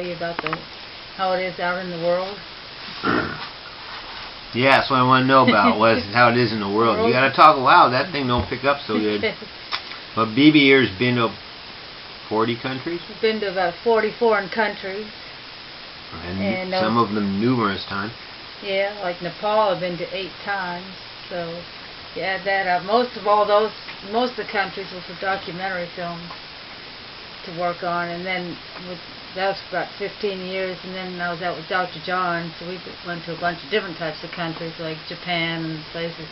tell you about how it is out in the world? Yeah, that's what I want to know about. How it is in the world. You got to talk loud. That thing don't pick up so good. But BB here's been to 40 countries? Been to about 40 foreign countries. And some of them numerous times. Yeah, like Nepal I've been to 8 times. So you add that up. Most of the countries were for documentary films to work on, and then that was about 15 years, and then I was out with Dr. John, so we went to a bunch of different types of countries, like Japan and places,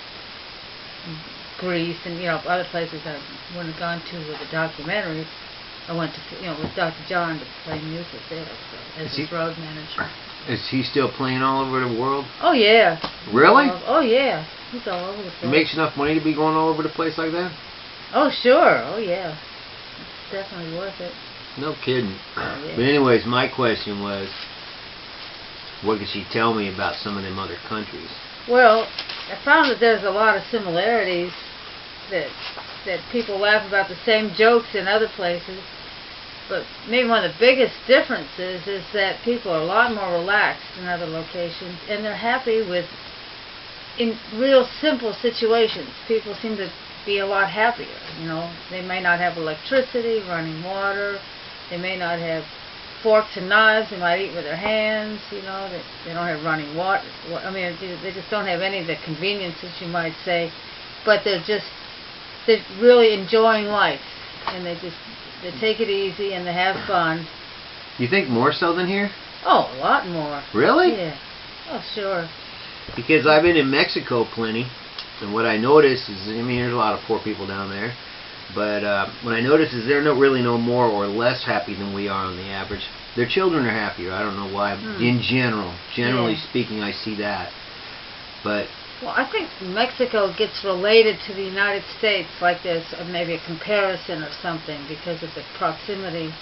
and Greece, and other places I wouldn't have gone to with the documentaries. I went to with Dr. John to play music there, so, as his road manager. Is he still playing all over the world? Oh yeah. Really? Oh yeah. He's all over the place. He makes enough money to be going all over the place like that? Oh sure. Oh yeah. It's definitely worth it. No kidding. Oh, yeah. But anyways, my question was, what could she tell me about some of them other countries? Well, I found that there's a lot of similarities, that people laugh about the same jokes in other places, but maybe one of the biggest differences is that people are a lot more relaxed in other locations, and they're happy in real simple situations. People seem to be a lot happier. They may not have electricity, running water, they may not have forks and knives, they might eat with their hands, they don't have running water. I mean, they just don't have any of the conveniences, you might say, but they're really enjoying life, and they take it easy and they have fun. You think more so than here? Oh, a lot more. Really? Yeah. Oh, sure. Because I've been in Mexico plenty, and what I notice is, there's a lot of poor people down there, but what I notice is they're really no more or less happy than we are on the average. Their children are happier. I don't know why. In generally speaking, I see that. But well, I think Mexico gets related to the United States, like there's maybe a comparison or something because of the proximity.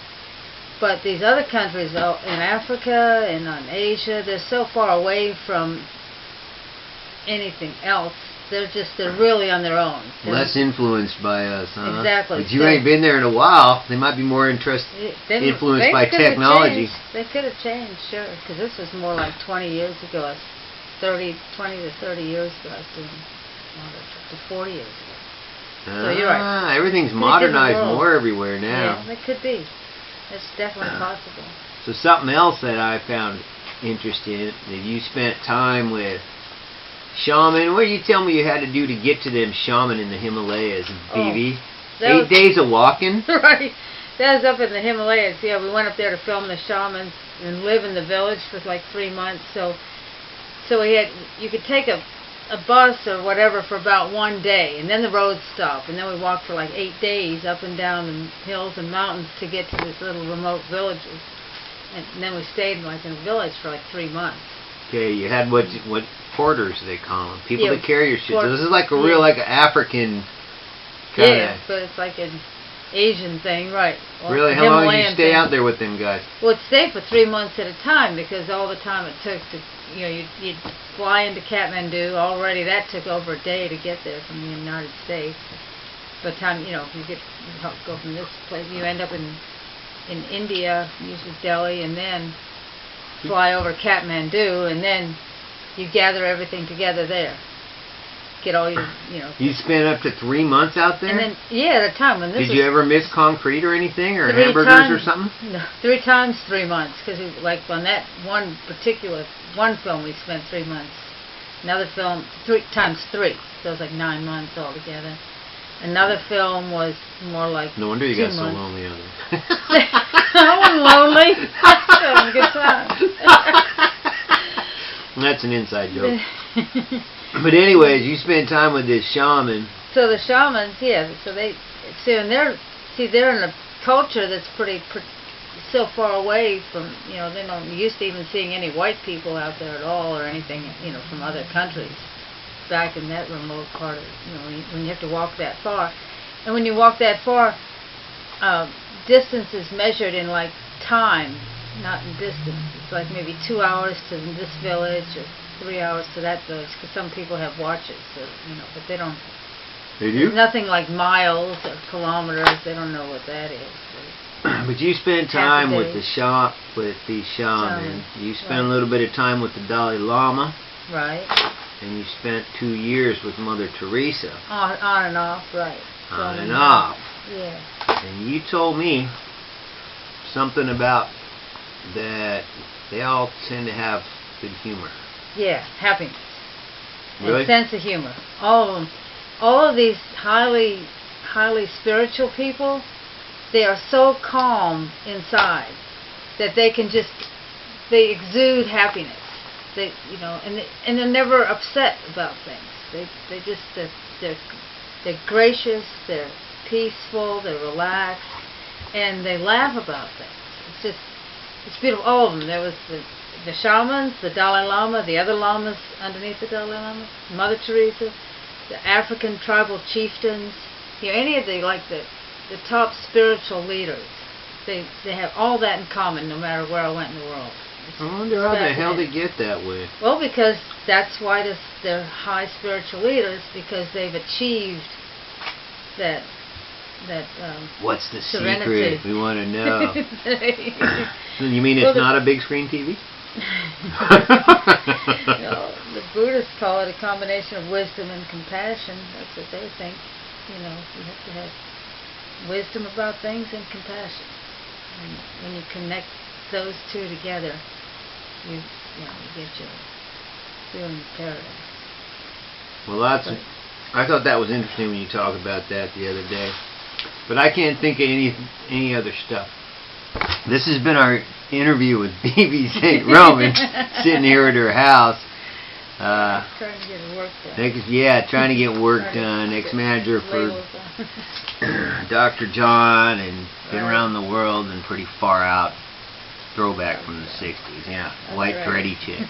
But these other countries in Africa and in Asia, they're so far away from anything else. They're really on their own. Less influenced by us, huh? Exactly. But you ain't been there in a while. They might be more influenced by technology. They could have changed, sure, because this was more like 20 years ago. 20 to 30 years ago, I was doing to 40 years ago. So you're right. Everything's modernized more everywhere now. Yeah, it could be. It's definitely possible. So something else that I found interesting, that you spent time with shaman. What did you tell me you had to do to get to them shaman in the Himalayas, BB? 8 days of walking? Right. That was up in the Himalayas. Yeah, we went up there to film the shamans and live in the village for like 3 months. So you could take a bus or whatever for about 1 day, and then the roads stop, and then we walked for like 8 days up and down the hills and mountains to get to these little remote villages, and then we stayed like in a village for like 3 months. Okay, you had what porters they call them, people that carry your shit. So this is like a real like an African kind of. Yeah, but it's like an Asian thing, right? Really, how long did you stay out there with them guys? Well, it stayed for 3 months at a time because all the time it took to, you'd fly into Kathmandu. Already that took over a day to get there from the United States. By the time, you go from this place, you end up in India, usually Delhi, and then fly over Kathmandu, and then you gather everything together there. Get all your, You spent up to 3 months out there? And then, at a time when this Did you ever miss concrete or anything, or hamburgers or something? No, 3 times 3 months, because like on that one film we spent 3 months. Another film, 3 times 3, so it was like 9 months altogether. Another film was more like No wonder you 2 got so months. lonely on it. I wasn't lonely. I was having a good time. That's an inside joke. But anyways, you spent time with this shaman. So the shamans, they're in a culture that's pretty so far away from, they're not used to even seeing any white people out there at all or anything, from other countries. Back in that remote part of, when you have to walk that far. And when you walk that far, distance is measured in like time, not in distance. It's like maybe 2 hours to this village or 3 hours to that village, because some people have watches, so, but they don't. They do? Nothing like miles or kilometers. They don't know what that is. But you spent time with the shaman. You spent a little bit of time with the Dalai Lama. Right. And you spent 2 years with Mother Teresa. On and off, right. On and off. Yeah. And you told me something about that they all tend to have good humor. Yeah, happiness. Really? And sense of humor. All of them. All of these highly spiritual people, they are so calm inside that they exude happiness. And they're never upset about things. They're gracious, they're peaceful, they're relaxed, and they laugh about things. It's beautiful. All of them. There was the shamans, the Dalai Lama, the other lamas underneath the Dalai Lama, Mother Teresa, the African tribal chieftains. Any of the top spiritual leaders. They have all that in common, no matter where I went in the world. I wonder how the hell they get that way. Well, because that's why they're high spiritual leaders, because they've achieved that What's the serenity. secret? We want to know. You mean it's not a big screen TV? The Buddhists call it a combination of wisdom and compassion. That's what they think. You have to have wisdom about things and compassion. And when you connect those two together, you get your feeling of paradise. Well, I thought that was interesting when you talked about that the other day. But I can't think of any other stuff. This has been our interview with B.B. St. Roman, sitting here at her house. Trying to get work done. Trying to get work done. Ex-manager for Dr. John, and been around the world and pretty far out. Throwback from the 60s. Yeah, white Freddy chick.